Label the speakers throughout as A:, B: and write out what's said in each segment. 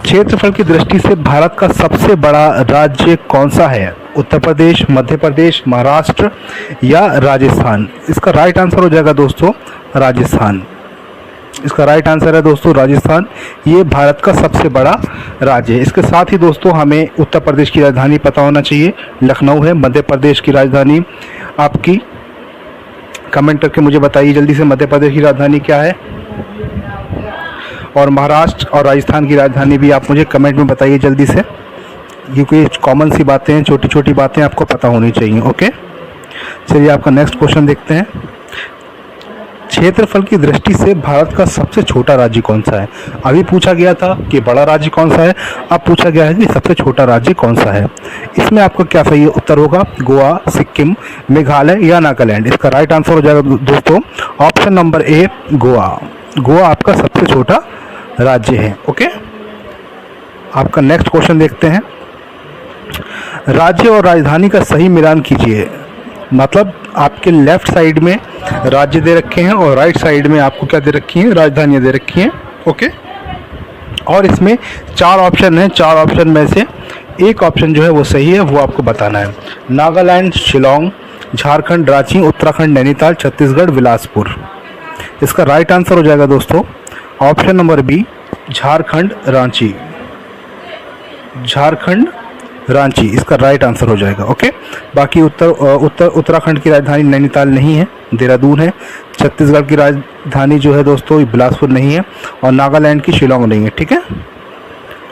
A: क्षेत्रफल की दृष्टि से भारत का सबसे बड़ा राज्य कौन सा है? उत्तर प्रदेश, मध्य प्रदेश, महाराष्ट्र या राजस्थान? इसका राइट आंसर हो जाएगा दोस्तों राजस्थान। इसका राइट आंसर है दोस्तों राजस्थान। ये भारत का सबसे बड़ा राज्य है। इसके साथ ही दोस्तों हमें उत्तर प्रदेश की राजधानी पता होना चाहिए, लखनऊ है। मध्य प्रदेश की राजधानी आपकी कमेंट करके मुझे बताइए जल्दी से, मध्य प्रदेश की राजधानी क्या है? और महाराष्ट्र और राजस्थान की राजधानी भी आप मुझे कमेंट में बताइए जल्दी से, क्योंकि कॉमन सी बातें हैं, छोटी छोटी बातें आपको पता होनी चाहिए। ओके, चलिए आपका नेक्स्ट क्वेश्चन देखते हैं। क्षेत्रफल की दृष्टि से भारत का सबसे छोटा राज्य कौन सा है? अभी पूछा गया था कि बड़ा राज्य कौन सा है, अब पूछा गया है कि सबसे छोटा राज्य कौन सा है। इसमें आपका क्या सही उत्तर होगा? गोवा, सिक्किम, मेघालय या नागालैंड? इसका राइट आंसर हो जाएगा दोस्तों option number A, Goa. Goa आपका सबसे छोटा राज्य है। ओके, आपका नेक्स्ट क्वेश्चन देखते हैं। राज्य और राजधानी का सही मिलान कीजिए। मतलब आपके लेफ्ट साइड में राज्य दे रखे हैं और राइट साइड में आपको क्या दे रखी हैं? राजधानियां दे रखी हैं। ओके, और इसमें 4 ऑप्शन हैं। 4 ऑप्शन में से एक ऑप्शन जो है वो सही है, वो आपको बताना है। नागालैंड शिलोंग, झारखंड रांची, उत्तराखंड नैनीताल, छत्तीसगढ़ बिलासपुर। इसका राइट आंसर हो जाएगा दोस्तों option number B, Jharkhand Ranchi. Jharkhand Ranchi इसका राइट आंसर हो जाएगा। ओके, बाकी उत्तराखंड की राजधानी नैनीताल नहीं है, देहरादून है। छत्तीसगढ़ की राजधानी जो है दोस्तों बिलासपुर नहीं है, और नागालैंड की शिलोंग नहीं है। ठीक है,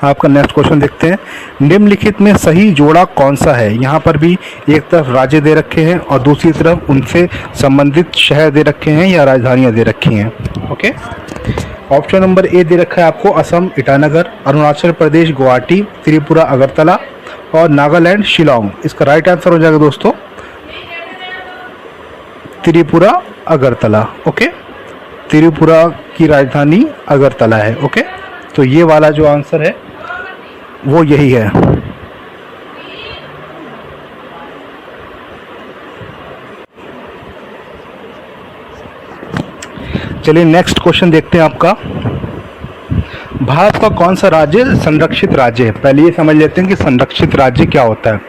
A: आपका नेक्स्ट क्वेश्चन देखते हैं। निम्नलिखित में सही जोड़ा कौन सा है? यहाँ पर भी एक तरफ राज्य दे रखे हैं और दूसरी तरफ उनसे संबंधित शहर दे रखे हैं या राजधानियाँ दे रखी हैं। ओके, ऑप्शन नंबर ए दे रखा है आपको असम ईटानगर, अरुणाचल प्रदेश गुवाहाटी, त्रिपुरा अगरतला और नागालैंड शिलोंग। इसका राइट आंसर हो जाएगा दोस्तों त्रिपुरा अगरतला। ओके, त्रिपुरा की राजधानी अगरतला है। ओके, तो ये वाला जो आंसर है वो यही है। चलिए नेक्स्ट क्वेश्चन देखते हैं आपका। भारत का कौन सा राज्य संरक्षित राज्य है? पहले ये समझ लेते हैं कि संरक्षित राज्य क्या होता है।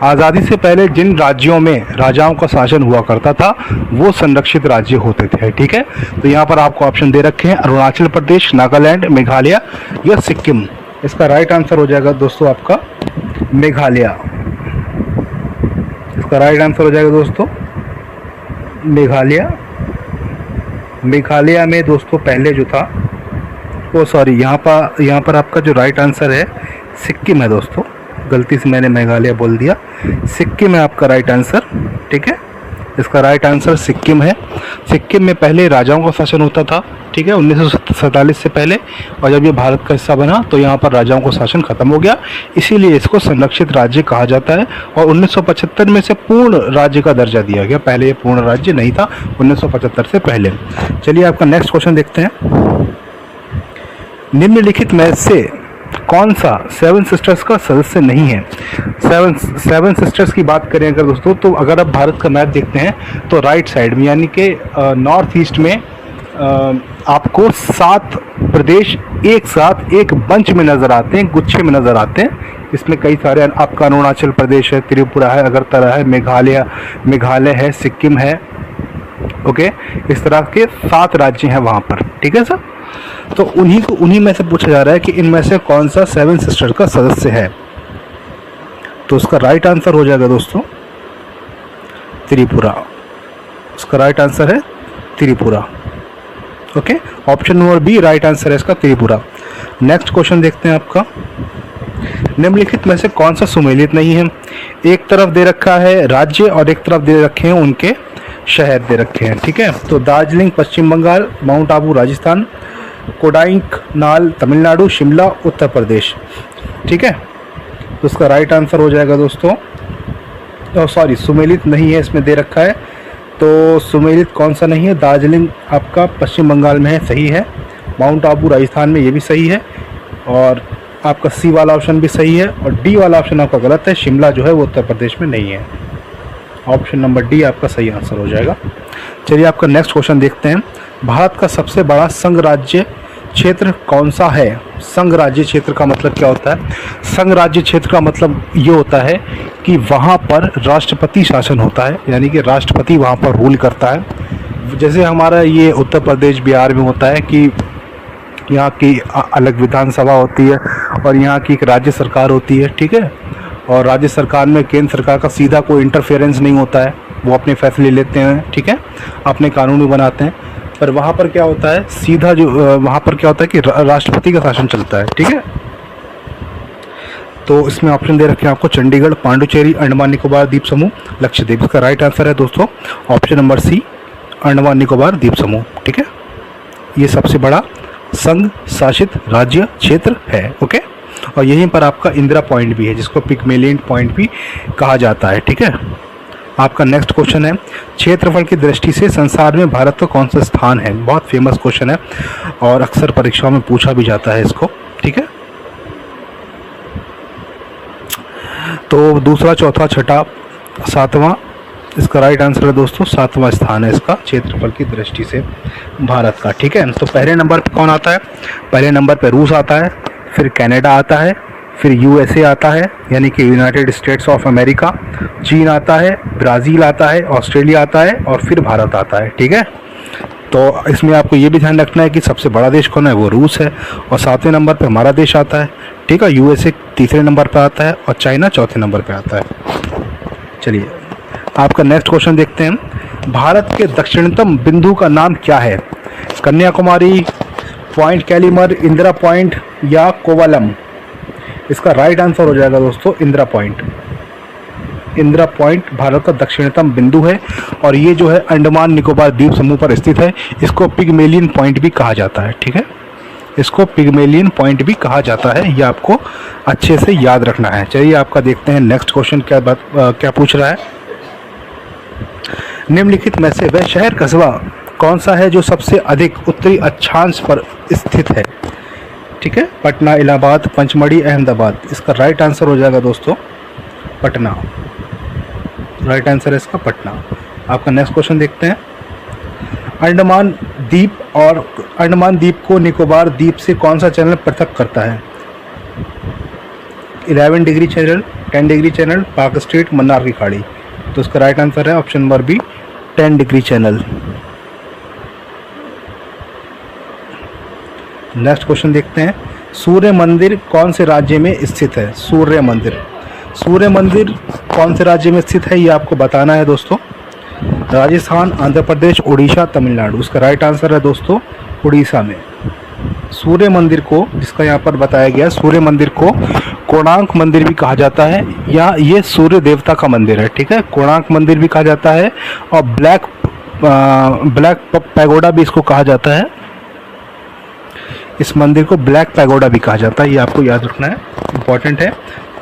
A: आज़ादी से पहले जिन राज्यों में राजाओं का शासन हुआ करता था वो संरक्षित राज्य होते थे। ठीक है, तो यहाँ पर आपको ऑप्शन दे रखे हैं अरुणाचल प्रदेश, नागालैंड, मेघालय या सिक्किम। इसका राइट आंसर हो जाएगा दोस्तों आपका मेघालय। इसका राइट आंसर हो जाएगा दोस्तों मेघालय। मेघालय में दोस्तों पहले जो था वो यहाँ पर आपका जो राइट आंसर है सिक्किम है दोस्तों। गलती से मैंने मेघालय बोल दिया, सिक्किम है आपका राइट आंसर। ठीक है, इसका राइट आंसर सिक्किम है। सिक्किम में पहले राजाओं का शासन होता था। ठीक है, 1947 से पहले, और जब ये भारत का हिस्सा बना तो यहाँ पर राजाओं का शासन खत्म हो गया, इसीलिए इसको संरक्षित राज्य कहा जाता है। और 1975 में से पूर्ण राज्य का दर्जा दिया गया। पहले ये पूर्ण राज्य नहीं था 1975 से पहले। चलिए आपका नेक्स्ट क्वेश्चन देखते हैं। निम्नलिखित में से कौन सा 7 सिस्टर्स का सदस्य नहीं है? 7 सिस्टर्स की बात करें अगर दोस्तों, तो अगर आप भारत का मैप देखते हैं तो राइट साइड में यानी कि नॉर्थ ईस्ट में आपको 7 प्रदेश एक साथ एक बंच में नज़र आते हैं, गुच्छे में नज़र आते हैं। इसमें कई सारे आपका अरुणाचल प्रदेश है, त्रिपुरा है, अगरतला है, मेघालय है, सिक्किम है। ओके, इस तरह के 7 राज्य हैं वहाँ पर। ठीक है सर, तो उन्हीं में से पूछा जा रहा है कि इनमें से कौन सा 7 सिस्टर का सदस्य है। तो उसका राइट आंसर हो जाएगा दोस्तों त्रिपुरा। उसका राइट आंसर है Tripura. Okay, option number B right answer है इसका त्रिपुरा। नेक्स्ट क्वेश्चन देखते हैं आपका। निम्नलिखित में से कौन सा सुमेलित नहीं है? एक तरफ दे रखा है राज्य और एक तरफ दे रखे हैं उनके शहर दे रखे हैं। ठीक है, तो दार्जिलिंग पश्चिम बंगाल, माउंट आबू राजस्थान, कोडाईकनाल तमिलनाडु, शिमला उत्तर प्रदेश। ठीक है, तो उसका राइट आंसर हो जाएगा दोस्तों, सॉरी सुमेलित नहीं है इसमें दे रखा है। तो सुमेलित कौन सा नहीं है? दार्जिलिंग आपका पश्चिम बंगाल में है, सही है। माउंट आबू राजस्थान में, ये भी सही है। और आपका सी वाला ऑप्शन भी सही है, और डी वाला ऑप्शन आपका गलत है। शिमला जो है वो उत्तर प्रदेश में नहीं है। ऑप्शन नंबर डी आपका सही आंसर हो जाएगा। चलिए आपका नेक्स्ट क्वेश्चन देखते हैं। भारत का सबसे बड़ा संघ राज्य क्षेत्र कौन सा है? संघ राज्य क्षेत्र का मतलब क्या होता है? संघ राज्य क्षेत्र का मतलब ये होता है कि वहाँ पर राष्ट्रपति शासन होता है, यानी कि राष्ट्रपति वहाँ पर रूल करता है। जैसे हमारा ये उत्तर प्रदेश बिहार में होता है कि यहाँ की अलग विधानसभा होती है और यहाँ की एक राज्य सरकार होती है, ठीक है। और राज्य सरकार में केंद्र सरकार का सीधा कोई इंटरफेरेंस नहीं होता है, वो अपने फैसले लेते हैं, ठीक है, अपने कानून भी बनाते हैं। पर वहाँ पर क्या होता है, सीधा जो वहाँ पर क्या होता है कि राष्ट्रपति का शासन चलता है, ठीक है। तो इसमें ऑप्शन दे रखे हैं आपको चंडीगढ़, पांडुचेरी, अंडमान निकोबार द्वीप समूह, लक्षद्वीप। इसका राइट आंसर है दोस्तों option number C, Andaman Nicobar द्वीप समूह, ठीक है। ये सबसे बड़ा संघ शासित राज्य क्षेत्र है, ओके। और यहीं पर आपका इंदिरा पॉइंट भी है, जिसको पिग्मेलियन पॉइंट भी कहा जाता है, ठीक है। आपका नेक्स्ट क्वेश्चन है, क्षेत्रफल की दृष्टि से संसार में भारत का कौन सा स्थान है? बहुत फेमस क्वेश्चन है और अक्सर परीक्षाओं में पूछा भी जाता है इसको, ठीक है। तो दूसरा, चौथा, छठा, सातवां, इसका राइट आंसर है दोस्तों सातवां स्थान है इसका क्षेत्रफल की दृष्टि से भारत का, ठीक है। तो पहले नंबर पे कौन आता है? पहले नंबर पे रूस आता है, फिर कनाडा आता है, फिर यूएसए आता है यानी कि यूनाइटेड स्टेट्स ऑफ अमेरिका, चीन आता है, ब्राज़ील आता है, ऑस्ट्रेलिया आता है और फिर भारत आता है, ठीक है। तो इसमें आपको ये भी ध्यान रखना है कि सबसे बड़ा देश कौन है, वो रूस है और सातवें नंबर पे हमारा देश आता है, ठीक है। यूएसए तीसरे नंबर पे आता है और चाइना चौथे नंबर पे आता है। चलिए आपका नेक्स्ट क्वेश्चन देखते हैं, भारत के दक्षिणतम बिंदु का नाम क्या है? कन्याकुमारी, पॉइंट कैलीमर, इंदिरा पॉइंट या कोवलम? इसका राइट आंसर हो जाएगा दोस्तों इंदिरा पॉइंट। इंदिरा पॉइंट भारत का दक्षिणतम बिंदु है और ये जो है अंडमान निकोबार द्वीप समूह पर स्थित है। इसको पिग्मेलियन पॉइंट भी कहा जाता है, ठीक है। इसको पिग्मेलियन पॉइंट भी कहा जाता है, ये आपको अच्छे से याद रखना है। चलिए आपका देखते हैं नेक्स्ट क्वेश्चन क्या पूछ रहा है। निम्नलिखित में से वह शहर कस्बा कौन सा है जो सबसे अधिक उत्तरी अक्षांश पर स्थित है? ठीक है, पटना, इलाहाबाद, पंचमढ़ी, अहमदाबाद। इसका राइट आंसर हो जाएगा दोस्तों पटना। राइट आंसर है इसका पटना। आपका नेक्स्ट क्वेश्चन देखते हैं, अंडमान द्वीप को निकोबार द्वीप से कौन सा चैनल पृथक करता है? 11 degree channel, 10 degree channel, Palk strait, Mannar की खाड़ी। तो इसका राइट आंसर है option number B, 10 degree channel. Next question देखते हैं, सूर्य मंदिर कौन से राज्य में स्थित है? सूर्य मंदिर कौन से राज्य में स्थित है ये आपको बताना है दोस्तों। राजस्थान, आंध्र प्रदेश, उड़ीसा, तमिलनाडु। इसका राइट आंसर है दोस्तों उड़ीसा में। सूर्य मंदिर को, जिसका यहाँ पर बताया गया, सूर्य मंदिर को कोणार्क मंदिर भी कहा जाता है या ये सूर्य देवता का मंदिर है, ठीक है। कोणार्क मंदिर भी कहा जाता है और ब्लैक पैगोडा भी इसको कहा जाता है। इस मंदिर को ब्लैक पैगोडा भी कहा जाता है, ये आपको याद रखना है, इम्पॉर्टेंट है।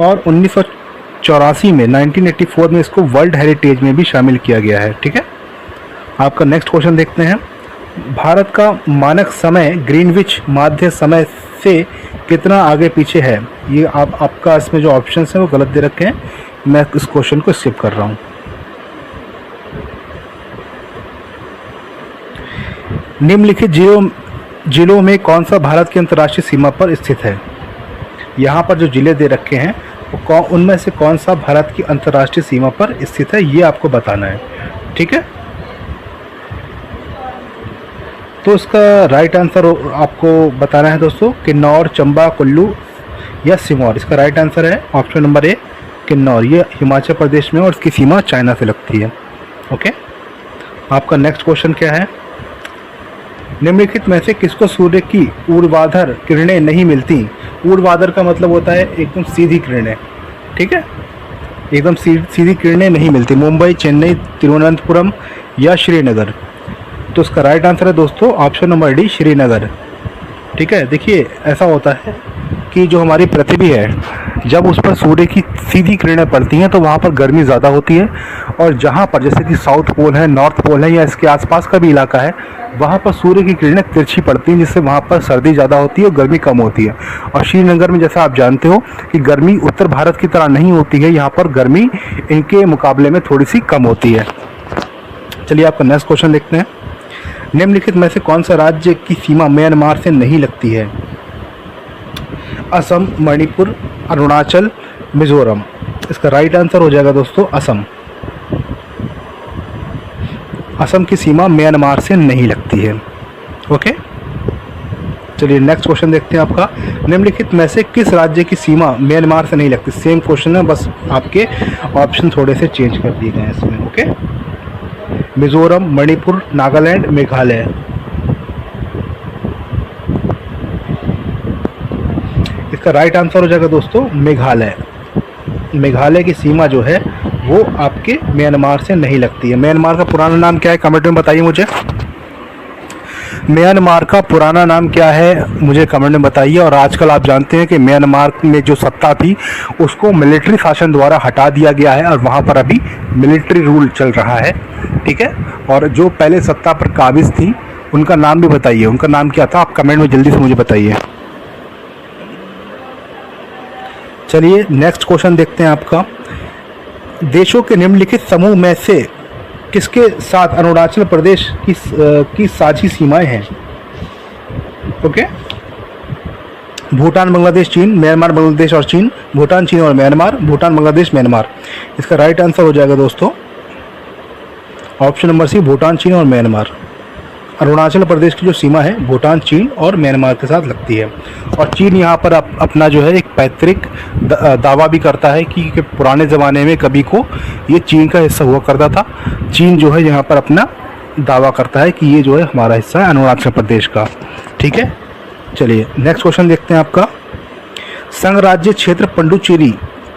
A: और 1984 में 1984 में इसको वर्ल्ड हेरिटेज में भी शामिल किया गया है, ठीक है। आपका नेक्स्ट क्वेश्चन देखते हैं, भारत का मानक समय ग्रीनविच माध्य समय से कितना आगे पीछे है? ये आपका इसमें जो ऑप्शंस हैं वो गलत दे रखे हैं, मैं इस क्वेश्चन को स्किप कर रहा हूँ। निम्नलिखित जिलों में कौन सा भारत की अंतर्राष्ट्रीय सीमा पर स्थित है? यहाँ पर जो जिले दे रखे हैं वो उनमें से कौन सा भारत की अंतर्राष्ट्रीय सीमा पर स्थित है ये आपको बताना है, ठीक है। तो इसका राइट आंसर आपको बताना है दोस्तों, किन्नौर, चंबा, कुल्लू या सिरमौर। इसका राइट आंसर है ऑप्शन नंबर ए, किन्नौर। ये हिमाचल प्रदेश में और इसकी सीमा चाइना से लगती है, ओके। आपका नेक्स्ट क्वेश्चन क्या है, निम्नलिखित में से किसको सूर्य की ऊर्ध्वाधर किरणें नहीं मिलती? ऊर्ध्वाधर का मतलब होता है एकदम सीधी किरणें, ठीक है, एकदम सीधी किरणें नहीं मिलती। मुंबई, चेन्नई, तिरुवनंतपुरम या श्रीनगर। तो इसका राइट आंसर है दोस्तों ऑप्शन नंबर डी, श्रीनगर, ठीक है। देखिए ऐसा होता है कि जो हमारी पृथ्वी है, जब उस पर सूर्य की सीधी किरणें पड़ती हैं तो वहाँ पर गर्मी ज़्यादा होती है, और जहाँ पर जैसे कि साउथ पोल है, नॉर्थ पोल है या इसके आसपास का भी इलाका है, वहाँ पर सूर्य की किरणें तिरछी पड़ती हैं, जिससे वहाँ पर सर्दी ज़्यादा होती है और गर्मी कम होती है। और श्रीनगर में जैसा आप जानते हो कि गर्मी उत्तर भारत की तरह नहीं होती है, यहाँ पर गर्मी इनके मुकाबले में थोड़ी सी कम होती है। चलिए आपका नेक्स्ट क्वेश्चन देखते हैं, निम्नलिखित में से कौन सा राज्य की सीमा म्यांमार से नहीं लगती है? असम, मणिपुर, अरुणाचल, मिजोरम। इसका राइट आंसर हो जाएगा दोस्तों असम। असम की सीमा म्यांमार से नहीं लगती है। ओके, चलिए नेक्स्ट क्वेश्चन देखते हैं आपका। निम्नलिखित में से किस राज्य की सीमा म्यांमार से नहीं लगती? सेम क्वेश्चन है, बस आपके ऑप्शन थोड़े से चेंज कर दिए गए हैं इसमें। ओके, मिजोरम, मणिपुर, नागालैंड, मेघालय। इसका राइट आंसर हो जाएगा दोस्तों मेघालय। मेघालय की सीमा जो है वो आपके म्यांमार से नहीं लगती है। म्यांमार का पुराना नाम क्या है, कमेंट में बताइए मुझे। म्यांमार का पुराना नाम क्या है मुझे कमेंट में बताइए। और आजकल आप जानते हैं कि म्यांमार में जो सत्ता थी उसको मिलिट्री शासन द्वारा हटा दिया गया है और वहाँ पर अभी मिलिट्री रूल चल रहा है, ठीक है। और जो पहले सत्ता पर काबिज थी उनका नाम भी बताइए, उनका नाम क्या था, आप कमेंट में जल्दी से मुझे बताइए। चलिए नेक्स्ट क्वेश्चन देखते हैं आपका। देशों के निम्नलिखित समूह में से किसके साथ अरुणाचल प्रदेश की साझी सीमाएं हैं? ओके, भूटान, बांग्लादेश, चीन, म्यांमार, बांग्लादेश और चीन, भूटान, चीन और म्यांमार, भूटान, बांग्लादेश, म्यांमार। इसका राइट आंसर हो जाएगा दोस्तों ऑप्शन नंबर सी, भूटान, चीन और म्यांमार। अरुणाचल प्रदेश की जो सीमा है भूटान, चीन और म्यांमार के साथ लगती है। और चीन यहाँ पर अपना जो है एक पैतृक दावा भी करता है कि पुराने ज़माने में कभी को ये चीन का हिस्सा हुआ करता था। चीन जो है यहाँ पर अपना दावा करता है कि ये जो है हमारा हिस्सा है अरुणाचल प्रदेश का, ठीक है। चलिए नेक्स्ट क्वेश्चन देखते हैं आपका। संघ राज्य क्षेत्र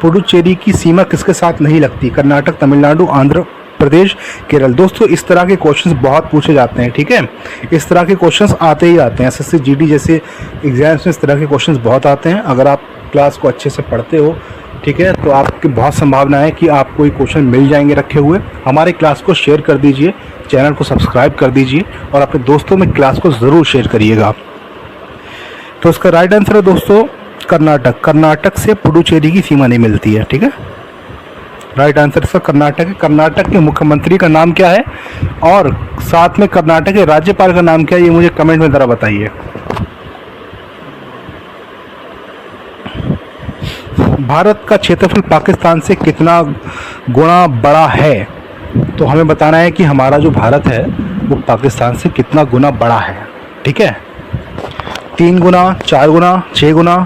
A: पुडुचेरी की सीमा किसके साथ नहीं लगती? कर्नाटक, तमिलनाडु, आंध्र प्रदेश, केरल। दोस्तों इस तरह के क्वेश्चंस बहुत पूछे जाते हैं, ठीक है। इस तरह के क्वेश्चंस आते ही आते हैं, एसएससी जीडी जैसे एग्जाम्स में इस तरह के क्वेश्चंस बहुत आते हैं। अगर आप क्लास को अच्छे से पढ़ते हो, ठीक है, तो आपकी बहुत संभावना है कि आपको ये क्वेश्चन मिल जाएंगे रखे हुए। हमारे क्लास को शेयर कर दीजिए, चैनल को सब्सक्राइब कर दीजिए और अपने दोस्तों में क्लास को ज़रूर शेयर करिएगा। तो इसका राइट आंसर है दोस्तों कर्नाटक। कर्नाटक से पुडुचेरी की सीमा नहीं मिलती है, ठीक है। राइट आंसर इसका कर्नाटक है। कर्नाटक के मुख्यमंत्री का नाम क्या है और साथ में कर्नाटक के राज्यपाल का नाम क्या है, ये मुझे कमेंट में ज़रा बताइए। भारत का क्षेत्रफल पाकिस्तान से कितना गुना बड़ा है? तो हमें बताना है कि हमारा जो भारत है वो पाकिस्तान से कितना गुना बड़ा है, ठीक है। 3 गुना, 4 गुना, 6 गुना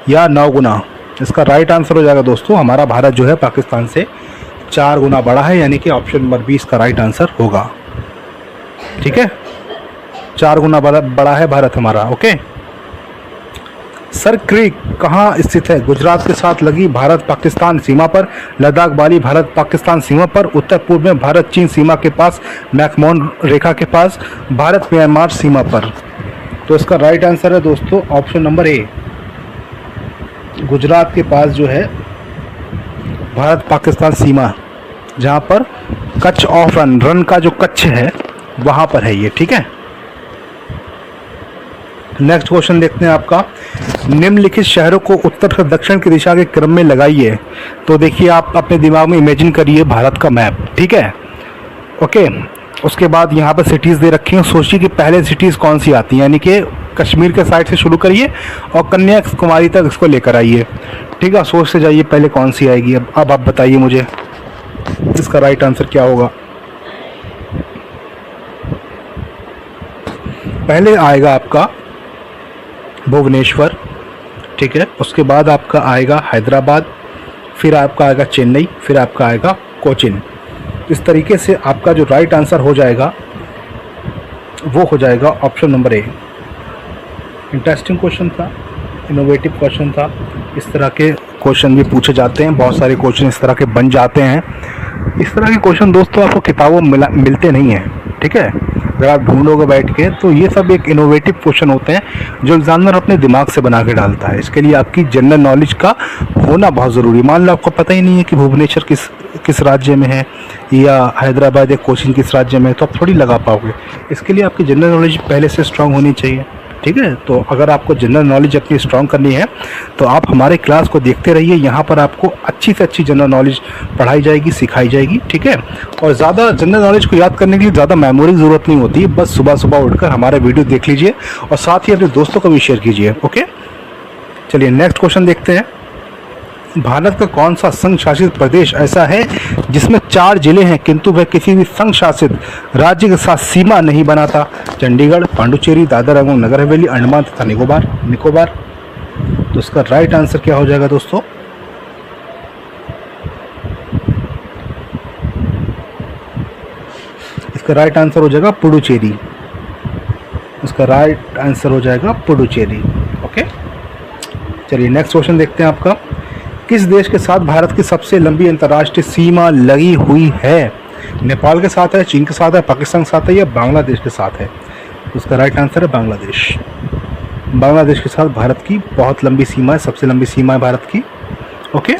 A: या 9 गुना? इसका राइट आंसर हो जाएगा दोस्तों हमारा भारत जो है पाकिस्तान से 4 गुना बड़ा है, यानी कि ऑप्शन नंबर 20 का राइट आंसर होगा, ठीक है। 4 गुना बड़ा है भारत हमारा। ओके, सर क्रीक कहाँ स्थित है? गुजरात के साथ लगी भारत पाकिस्तान सीमा पर, लद्दाख वाली भारत पाकिस्तान सीमा पर, उत्तर पूर्व में भारत चीन सीमा के पास, मैकमोहन रेखा के पास, भारत म्यांमार सीमा पर। तो इसका राइट आंसर है दोस्तों ऑप्शन नंबर ए, गुजरात के पास जो है भारत पाकिस्तान सीमा, जहाँ पर कच्छ ऑफ रन का जो कच्छ है वहाँ पर है ये, ठीक है। नेक्स्ट क्वेश्चन देखते हैं आपका। निम्नलिखित शहरों को उत्तर से दक्षिण की दिशा के क्रम में लगाइए। तो देखिए आप अपने दिमाग में इमेजिन करिए भारत का मैप, ठीक है। ओके, उसके बाद यहाँ पर सिटीज़ दे रखी हैं, सोचिए कि पहले सिटीज़ कौन सी आती हैं, यानी कि कश्मीर के साइड से शुरू करिए और कन्याकुमारी तक इसको लेकर आइए, ठीक है। सोचते जाइए पहले कौन सी आएगी। अब आप बताइए मुझे इसका राइट आंसर क्या होगा। पहले आएगा आपका भुवनेश्वर, ठीक है। उसके बाद आपका आएगा हैदराबाद, फिर आपका आएगा चेन्नई, फिर आपका आएगा कोचिन। इस तरीके से आपका जो राइट आंसर हो जाएगा वो हो जाएगा option number A. Interesting question था, इनोवेटिव क्वेश्चन था। इस तरह के क्वेश्चन भी पूछे जाते हैं, बहुत सारे क्वेश्चन इस तरह के बन जाते हैं। इस तरह के क्वेश्चन दोस्तों आपको किताबों में मिलते नहीं हैं, ठीक है। अगर आप ढूंढोगे बैठ के तो ये सब एक इनोवेटिव क्वेश्चन होते हैं जो एग्जामिनर अपने दिमाग से बना के डालता है। इसके लिए आपकी जनरल नॉलेज का होना बहुत ज़रूरी है। मान लो आपको पता ही नहीं है कि भुवनेश्वर किस राज्य में है या हैदराबाद या कोचिन किस राज्य में है, तो आप थोड़ी लगा पाओगे। इसके लिए आपकी जनरल नॉलेज पहले से स्ट्रांग होनी चाहिए, ठीक है। तो अगर आपको जनरल नॉलेज अपनी स्ट्रॉन्ग करनी है तो आप हमारे क्लास को देखते रहिए। यहाँ पर आपको अच्छी से अच्छी जनरल नॉलेज पढ़ाई जाएगी, सिखाई जाएगी, ठीक है। और ज़्यादा जनरल नॉलेज को याद करने के लिए ज़्यादा मेमोरी की ज़रूरत नहीं होती है, बस सुबह सुबह उठकर हमारे वीडियो देख लीजिए और साथ ही अपने दोस्तों को भी शेयर कीजिए। ओके, चलिए नेक्स्ट क्वेश्चन देखते हैं। भारत का कौन सा संघ शासित प्रदेश ऐसा है जिसमें 4 जिले हैं किंतु वह किसी भी संघ शासित राज्य के साथ सीमा नहीं बनाता? चंडीगढ़, पांडुचेरी, दादर एवं नगर हवेली, अंडमान तथा निकोबार। तो इसका राइट आंसर क्या हो जाएगा दोस्तों? इसका राइट आंसर हो जाएगा पुडुचेरी। इसका राइट आंसर हो जाएगा पुडुचेरी। ओके, चलिए नेक्स्ट क्वेश्चन देखते हैं आपका। किस देश के साथ भारत की सबसे लंबी अंतर्राष्ट्रीय सीमा लगी हुई है? नेपाल के साथ है, चीन के साथ है, पाकिस्तान के साथ है या बांग्लादेश के साथ है? तो उसका राइट आंसर है बांग्लादेश। बांग्लादेश के साथ भारत की बहुत लंबी सीमा है, सबसे लंबी सीमा है भारत की। ओके,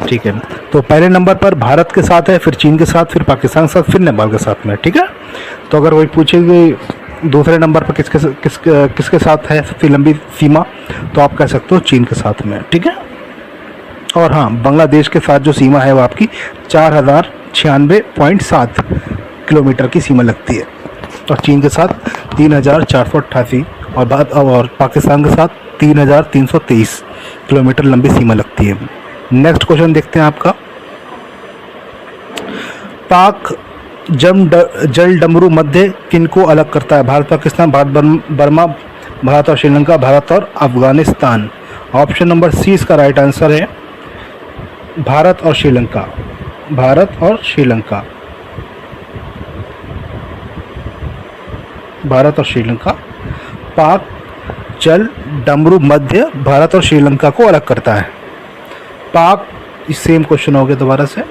A: ठीक है। तो पहले नंबर पर भारत के साथ है, फिर चीन के साथ, फिर पाकिस्तान के साथ, फिर नेपाल के साथ में, ठीक है। तो अगर वही पूछेगी दूसरे नंबर पर किसके साथ है सबसे लंबी सीमा, तो आप कह सकते हो चीन के साथ में, ठीक है। और हाँ, बांग्लादेश के साथ जो सीमा है वो आपकी 4096.7 किलोमीटर की सीमा लगती है और चीन के साथ 3488 और पाकिस्तान के साथ 3323 किलोमीटर लंबी सीमा लगती है। नेक्स्ट क्वेश्चन देखते हैं आपका। पाक जल डमरू मध्य किनको अलग करता है? भारत, पाकिस्तान, भारत बर्मा, भारत और श्रीलंका, भारत और अफगानिस्तान। ऑप्शन नंबर सी इसका राइट आंसर है, भारत और श्रीलंका। भारत और श्रीलंका। भारत और श्रीलंका। पाक जल डमरू मध्य भारत और श्रीलंका को अलग करता है। पाक, सेम क्वेश्चन हो गया दोबारा से।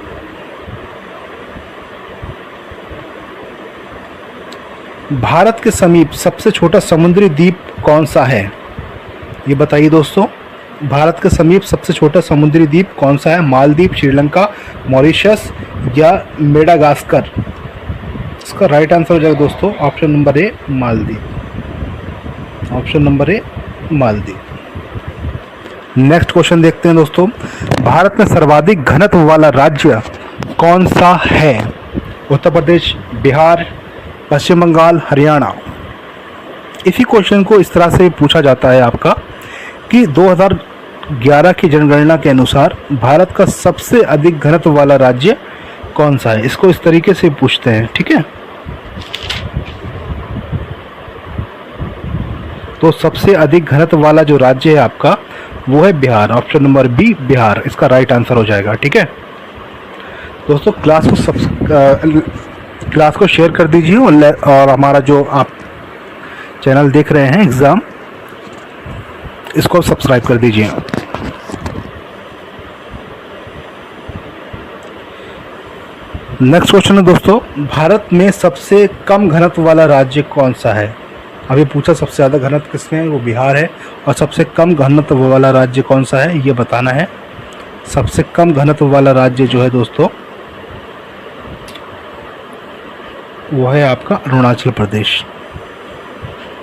A: भारत के समीप सबसे छोटा समुद्री द्वीप कौन सा है? ये बताइए दोस्तों, भारत के समीप सबसे छोटा समुद्री द्वीप कौन सा है? मालदीव, श्रीलंका, मॉरिशस या मेडागास्कर? इसका राइट आंसर हो जाएगा दोस्तों option number A, Maldives. Option number A, Maldives. Next question देखते हैं दोस्तों। भारत में सर्वाधिक घनत्व वाला राज्य कौन सा है? उत्तर प्रदेश, बिहार, पश्चिम बंगाल, हरियाणा। इसी क्वेश्चन को इस तरह से पूछा जाता है आपका कि 2011 की जनगणना के अनुसार भारत का सबसे अधिक घनत्व वाला राज्य कौन सा है? इसको इस तरीके से पूछते हैं, ठीक है। तो सबसे अधिक घनत्व वाला जो राज्य है आपका वो है Bihar. Option number B, Bihar, इसका राइट आंसर हो जाएगा, ठीक है। दोस्तों क्लास को शेयर कर दीजिए और हमारा जो आप चैनल देख रहे हैं एग्ज़ाम, इसको सब्सक्राइब कर दीजिए। नेक्स्ट क्वेश्चन है दोस्तों, भारत में सबसे कम घनत्व वाला राज्य कौन सा है? अभी पूछा सबसे ज़्यादा घनत्व किसमें है, वो बिहार है। और सबसे कम घनत्व वाला राज्य कौन सा है ये बताना है। सबसे कम घनत्व वाला राज्य जो है दोस्तों वो है आपका अरुणाचल प्रदेश।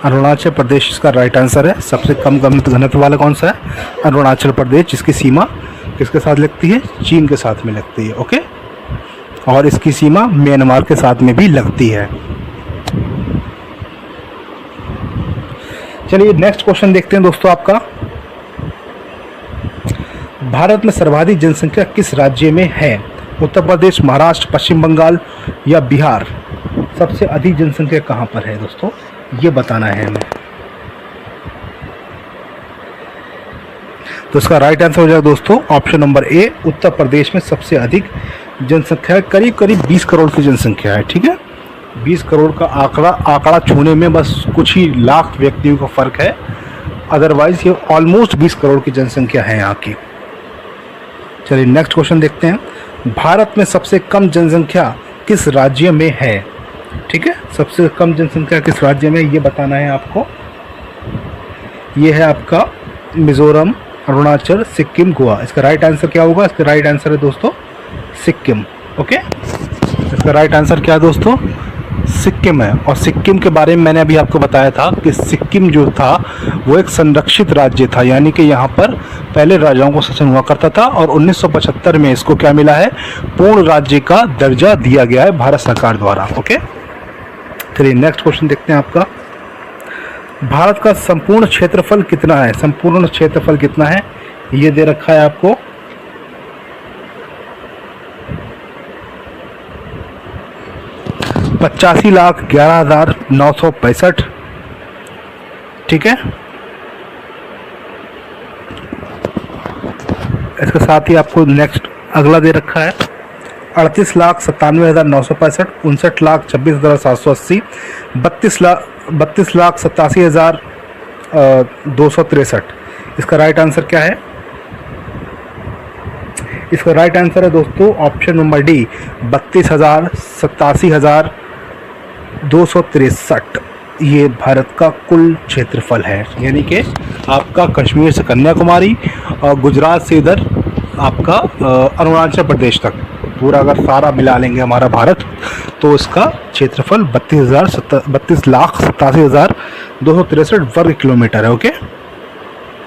A: अरुणाचल प्रदेश इसका राइट आंसर है। सबसे कम घनत्व वाला कौन सा है? अरुणाचल प्रदेश, जिसकी सीमा किसके साथ लगती है? चीन के साथ में लगती है। ओके, और इसकी सीमा म्यांमार के साथ में भी लगती है। चलिए नेक्स्ट क्वेश्चन देखते हैं दोस्तों आपका। भारत में सर्वाधिक जनसंख्या किस राज्य में है? उत्तर प्रदेश, महाराष्ट्र, पश्चिम बंगाल या बिहार? सबसे अधिक जनसंख्या कहाँ पर है दोस्तों, ये बताना है हमें। तो इसका राइट आंसर हो जाएगा दोस्तों option number A, Uttar Pradesh में सबसे अधिक जनसंख्या, करीब करीब 20 करोड़ की जनसंख्या है, ठीक है। 20 करोड़ का आंकड़ा छूने में बस कुछ ही लाख व्यक्तियों का फर्क है, अदरवाइज ये ऑलमोस्ट 20 करोड़ की जनसंख्या है यहाँ की। चलिए नेक्स्ट क्वेश्चन देखते हैं। भारत में सबसे कम जनसंख्या किस राज्य में है? ठीक है, सबसे कम जनसंख्या किस राज्य में, ये बताना है आपको। ये है आपका मिजोरम, अरुणाचल, सिक्किम, गोवा। इसका राइट आंसर क्या होगा? इसका राइट आंसर है दोस्तों सिक्किम। ओके, इसका राइट आंसर क्या है दोस्तों? सिक्किम है। और सिक्किम के बारे में मैंने अभी आपको बताया था कि सिक्किम जो था वो एक संरक्षित राज्य था, यानी कि यहाँ पर पहले राजाओं को शासन हुआ करता था और 1975 में इसको क्या मिला है, पूर्ण राज्य का दर्जा दिया गया है भारत सरकार द्वारा। ओके, चलिए नेक्स्ट क्वेश्चन देखते हैं आपका। भारत का संपूर्ण क्षेत्रफल कितना है? संपूर्ण क्षेत्रफल कितना है ये दे रखा है आपको। पचासी लाख 11,965। ठीक है, इसके साथ ही आपको नेक्स्ट अगला दे रखा है 38,97,965, 59,26,780, 32,87,263। इसका राइट आंसर क्या है? इसका राइट आंसर है दोस्तों ऑप्शन नंबर डी, 32,87,263। ये भारत का कुल क्षेत्रफल है, यानी कि आपका कश्मीर से कन्याकुमारी और गुजरात से इधर आपका अरुणाचल प्रदेश तक पूरा अगर सारा मिला लेंगे हमारा भारत, तो इसका क्षेत्रफल 32,87,263 वर्ग किलोमीटर है। ओके,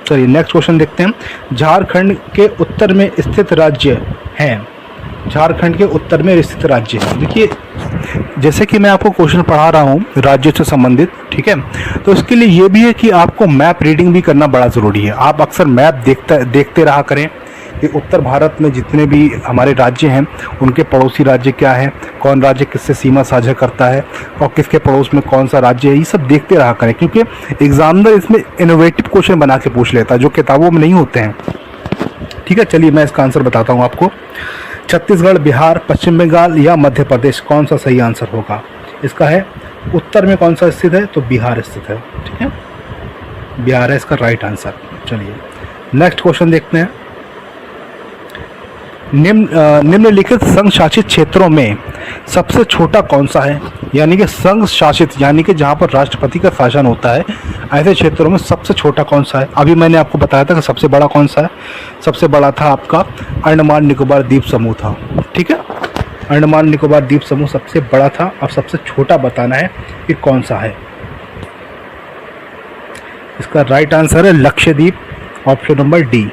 A: चलिए नेक्स्ट क्वेश्चन देखते हैं। झारखंड के उत्तर में स्थित राज्य हैं। झारखंड के उत्तर में स्थित राज्य है। देखिए, जैसे कि मैं आपको क्वेश्चन पढ़ा रहा हूँ राज्यों से संबंधित, ठीक है, तो इसके लिए ये भी है कि आपको मैप रीडिंग भी करना बड़ा ज़रूरी है। आप अक्सर मैप देखते रहा करें कि उत्तर भारत में जितने भी हमारे राज्य हैं उनके पड़ोसी राज्य क्या हैं, कौन राज्य किससे सीमा साझा करता है और किसके पड़ोस में कौन सा राज्य है, ये सब देखते रहा करें, क्योंकि एग्जामिनर इसमें इनोवेटिव क्वेश्चन बना के पूछ लेता है जो किताबों में नहीं होते हैं। ठीक है, चलिए मैं इसका आंसर बताता हूँ आपको। छत्तीसगढ़, बिहार, पश्चिम बंगाल या मध्य प्रदेश, कौन सा सही आंसर होगा? इसका है उत्तर में कौन सा स्थित है, तो बिहार स्थित है। ठीक है, बिहार है इसका राइट आंसर। चलिए नेक्स्ट क्वेश्चन देखते हैं। निम्नलिखित संघ शासित क्षेत्रों में सबसे छोटा कौन सा है? यानी कि संघ शासित यानी कि जहाँ पर राष्ट्रपति का शासन होता है, ऐसे क्षेत्रों में सबसे छोटा कौन सा है? अभी मैंने आपको बताया था कि सबसे बड़ा कौन सा है। सबसे बड़ा था आपका अंडमान निकोबार द्वीप समूह था। ठीक है, अंडमान निकोबार द्वीप समूह सबसे बड़ा था। अब सबसे छोटा बताना है कि कौन सा है। इसका राइट आंसर है Lakshadweep, option number D.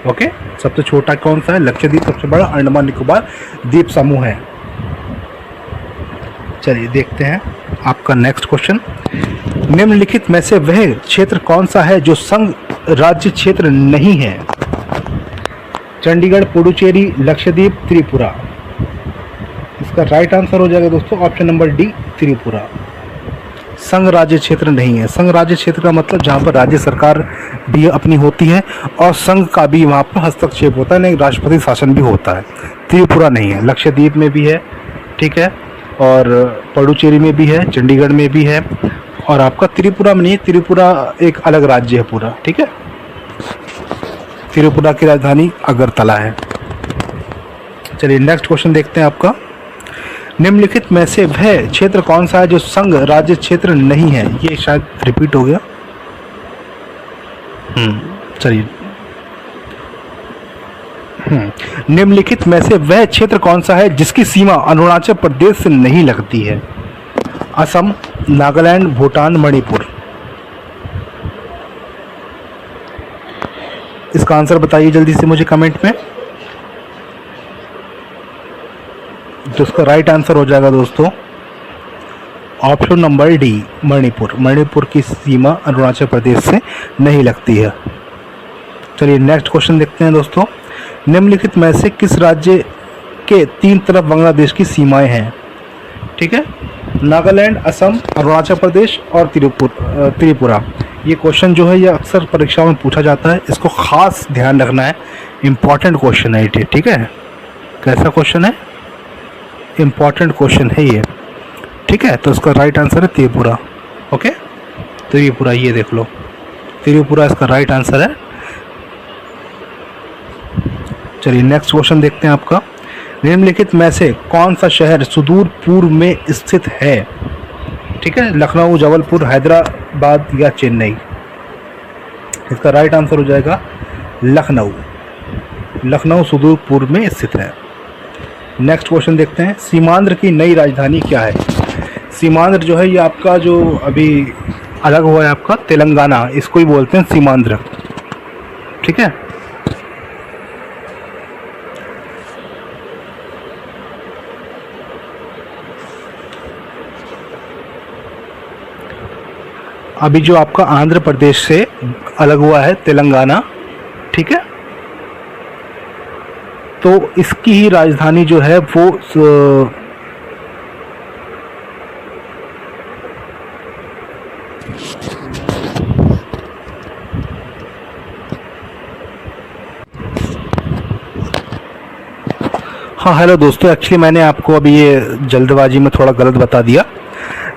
A: Okay, सबसे छोटा कौन सा है? लक्षद्वीप। सबसे बड़ा अंडमान निकोबार द्वीप समूह है। चलिए देखते हैं आपका नेक्स्ट क्वेश्चन। निम्नलिखित में से वह क्षेत्र कौन सा है जो संघ राज्य क्षेत्र नहीं है? चंडीगढ़, पुडुचेरी, लक्षद्वीप, त्रिपुरा। इसका राइट आंसर हो जाएगा दोस्तों ऑप्शन नंबर डी, त्रिपुरा। संघ राज्य क्षेत्र नहीं है। संघ राज्य क्षेत्र का मतलब जहाँ पर राज्य सरकार भी अपनी होती है और संघ का भी वहाँ पर हस्तक्षेप होता है, नहीं राष्ट्रपति शासन भी होता है। त्रिपुरा नहीं है। लक्षद्वीप में भी है, ठीक है, और पुडुचेरी में भी है, चंडीगढ़ में भी है, और आपका त्रिपुरा में नहीं। त्रिपुरा एक अलग राज्य है पूरा। ठीक है, त्रिपुरा की राजधानी अगरतला है। चलिए नेक्स्ट क्वेश्चन देखते हैं आपका। निम्नलिखित में से वह क्षेत्र कौन सा है जो संघ राज्य क्षेत्र नहीं है? ये शायद रिपीट हो गया। चलिए, निम्नलिखित में से वह क्षेत्र कौन सा है जिसकी सीमा अरुणाचल प्रदेश से नहीं लगती है? असम, नागालैंड, भूटान, मणिपुर। इसका आंसर बताइए जल्दी से मुझे कमेंट में। तो इसका राइट आंसर हो जाएगा दोस्तों option number D, Manipur. Manipur की सीमा अरुणाचल प्रदेश से नहीं लगती है। चलिए नेक्स्ट क्वेश्चन देखते हैं दोस्तों। निम्नलिखित में से किस राज्य के तीन तरफ बांग्लादेश की सीमाएं हैं? ठीक है, नागालैंड, असम, अरुणाचल प्रदेश और त्रिपुरा। ये क्वेश्चन जो है ये अक्सर परीक्षाओं में पूछा जाता है, इसको खास ध्यान रखना है, इम्पॉर्टेंट क्वेश्चन है ये। ठीक है, कैसा क्वेश्चन है? इम्पॉर्टेंट क्वेश्चन है ये। ठीक है, तो इसका राइट आंसर है त्रिपुरा। ओके, त्रिपुरा, ये देख लो, त्रिपुरा इसका राइट आंसर है। चलिए नेक्स्ट क्वेश्चन देखते हैं आपका। निम्नलिखित में से कौन सा शहर सुदूर पूर्व में स्थित है? ठीक है, लखनऊ, जबलपुर, हैदराबाद या चेन्नई। इसका राइट आंसर हो जाएगा लखनऊ। लखनऊ सुदूर पूर्व में स्थित है। नेक्स्ट क्वेश्चन देखते हैं। सीमांध्र की नई राजधानी क्या है? सीमांध्र जो है ये आपका जो अभी अलग हुआ है आपका तेलंगाना, इसको ही बोलते हैं सीमांध्र। ठीक है, अभी जो आपका आंध्र प्रदेश से अलग हुआ है तेलंगाना, ठीक है, तो इसकी ही राजधानी जो है वो हाँ हेलो दोस्तों, एक्चुअली मैंने आपको अभी ये जल्दबाजी में थोड़ा गलत बता दिया।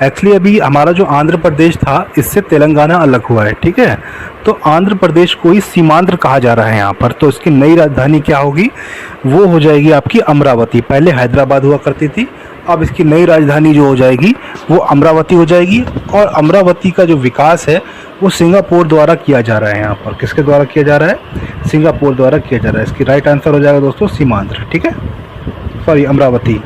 A: एक्चुअली अभी हमारा जो आंध्र प्रदेश था इससे तेलंगाना अलग हुआ है। ठीक है, तो आंध्र प्रदेश को ही सीमांध्र कहा जा रहा है यहाँ पर। तो इसकी नई राजधानी क्या होगी, वो हो जाएगी आपकी अमरावती। पहले हैदराबाद हुआ करती थी, अब इसकी नई राजधानी जो हो जाएगी वो अमरावती हो जाएगी। और अमरावती का जो विकास है वो सिंगापुर द्वारा किया जा रहा है। यहाँ पर किसके द्वारा किया जा रहा है, सिंगापुर द्वारा किया जा रहा है। इसकी राइट आंसर हो जाएगा दोस्तों सीमांध्र। ठीक है, सॉरी अमरावती।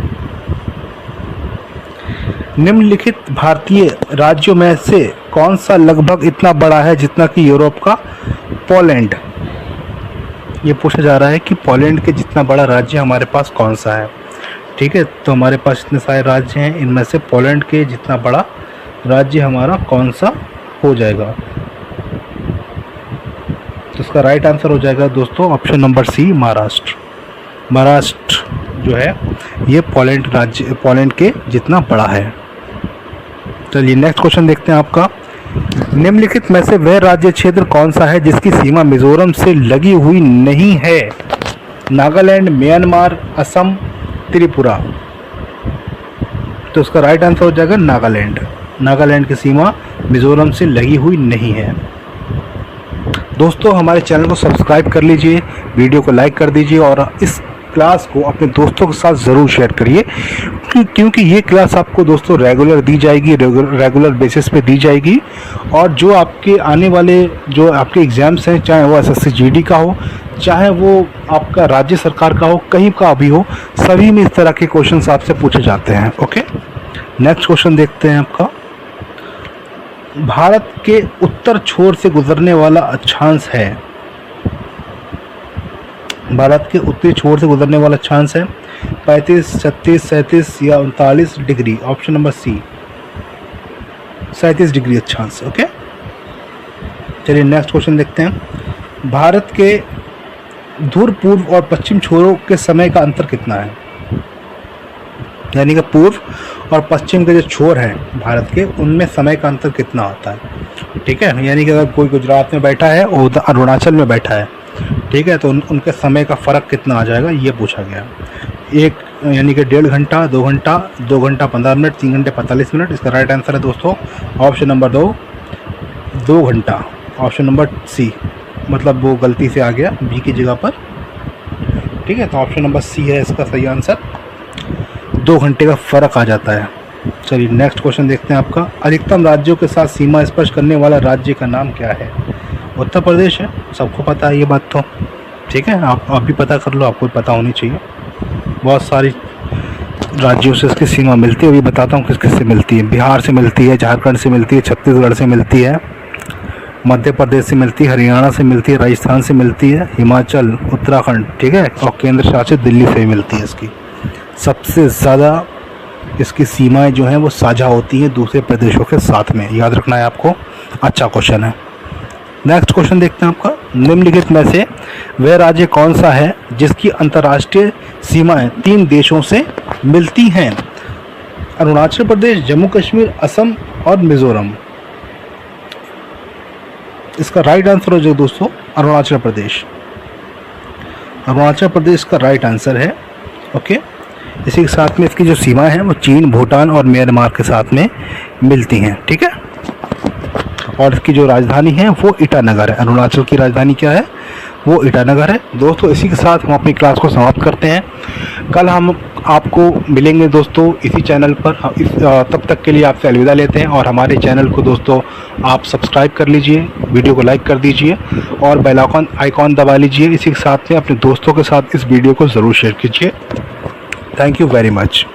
A: निम्नलिखित भारतीय राज्यों में से कौन सा लगभग इतना बड़ा है जितना कि यूरोप का पोलैंड। ये पूछा जा रहा है कि पोलैंड के जितना बड़ा राज्य हमारे पास कौन सा है। ठीक है, तो हमारे पास इतने सारे राज्य हैं, इनमें से पोलैंड के जितना बड़ा राज्य हमारा कौन सा हो जाएगा। तो इसका राइट आंसर हो जाएगा दोस्तों option number C, Maharashtra. Maharashtra जो है ये पोलैंड राज्य, पोलैंड के जितना बड़ा है। चलिए नेक्स्ट क्वेश्चन देखते हैं आपका। निम्नलिखित में से वह राज्य क्षेत्र कौन सा है जिसकी सीमा मिजोरम से लगी हुई नहीं है। नागालैंड, म्यांमार, असम, त्रिपुरा। तो इसका राइट आंसर हो जाएगा नागालैंड। नागालैंड की सीमा मिजोरम से लगी हुई नहीं है। दोस्तों हमारे चैनल को सब्सक्राइब कर लीजिए, वीडियो को लाइक कर दीजिए और इस क्लास को अपने दोस्तों के साथ ज़रूर शेयर करिए, क्योंकि ये क्लास आपको दोस्तों रेगुलर दी जाएगी, रेगुलर बेसिस पे दी जाएगी। और जो आपके आने वाले जो आपके एग्ज़ाम्स हैं, चाहे वो एसएससी जीडी का हो, चाहे वो आपका राज्य सरकार का हो, कहीं का भी हो, सभी में इस तरह के क्वेश्चंस आपसे पूछे जाते हैं। ओके, नेक्स्ट क्वेश्चन देखते हैं आपका। भारत के उत्तर छोर से गुजरने वाला अक्षांश है। भारत के उत्तरी छोर से गुजरने वाला अक्षांश है 35, 36, 37 या 39 डिग्री। ऑप्शन नंबर सी 37 डिग्री अक्षांश। ओके, चलिए नेक्स्ट क्वेश्चन देखते हैं। भारत के ध्रुव पूर्व और पश्चिम छोरों के समय का अंतर कितना है। यानी कि पूर्व और पश्चिम के जो छोर हैं भारत के, उनमें समय का अंतर कितना होता है। ठीक है, यानी कि अगर कोई गुजरात में बैठा है और अरुणाचल में बैठा है, ठीक है, तो उनके समय का फ़र्क कितना आ जाएगा, ये पूछा गया। एक यानी कि 1.5 घंटा, 2 घंटा, 2 घंटा 15 मिनट, 3 घंटे 45 मिनट। इसका राइट आंसर है दोस्तों ऑप्शन नंबर 2 घंटा। ऑप्शन नंबर सी, मतलब वो गलती से आ गया बी की जगह पर। ठीक है, तो ऑप्शन नंबर सी है इसका सही आंसर। 2 घंटे का फ़र्क आ जाता है। चलिए नेक्स्ट क्वेश्चन देखते हैं आपका। अधिकतम राज्यों के साथ सीमा स्पर्श करने वाला राज्य का नाम क्या है। उत्तर प्रदेश है, सबको पता है ये बात तो। ठीक है, आप भी पता कर लो, आपको पता होनी चाहिए। बहुत सारी राज्यों से इसकी सीमा मिलती है, अभी बताता हूँ किस किस से मिलती है। बिहार से मिलती है, झारखंड से मिलती है, छत्तीसगढ़ से मिलती है, मध्य प्रदेश से मिलती है, हरियाणा से मिलती है, राजस्थान से मिलती है, हिमाचल, उत्तराखंड, ठीक है, और केंद्र शासित दिल्ली से भी मिलती है। इसकी सबसे ज़्यादा इसकी सीमाएं जो हैं वो साझा होती हैं दूसरे प्रदेशों के साथ में, याद रखना है आपको। अच्छा क्वेश्चन है। नेक्स्ट क्वेश्चन देखते हैं आपका। निम्नलिखित में से वह राज्य कौन सा है जिसकी अंतर्राष्ट्रीय सीमाएं 3 देशों से मिलती हैं। अरुणाचल प्रदेश, जम्मू कश्मीर, असम और मिजोरम। इसका राइट आंसर हो जाएगा दोस्तों अरुणाचल प्रदेश। अरुणाचल प्रदेश का राइट आंसर है। ओके, इसी के साथ में इसकी जो सीमाएं हैं वो चीन, भूटान और म्यांमार के साथ में मिलती हैं। ठीक है, और इसकी जो राजधानी है वो ईटानगर है। अरुणाचल की राजधानी क्या है, वो ईटानगर है। दोस्तों इसी के साथ हम अपनी क्लास को समाप्त करते हैं। कल हम आपको मिलेंगे दोस्तों इसी चैनल पर। तब तक के लिए आपसे अलविदा लेते हैं और हमारे चैनल को दोस्तों आप सब्सक्राइब कर लीजिए, वीडियो को लाइक कर दीजिए और बेल आइकॉन दबा लीजिए। इसी के साथ में अपने दोस्तों के साथ इस वीडियो को ज़रूर शेयर कीजिए। Thank you very much.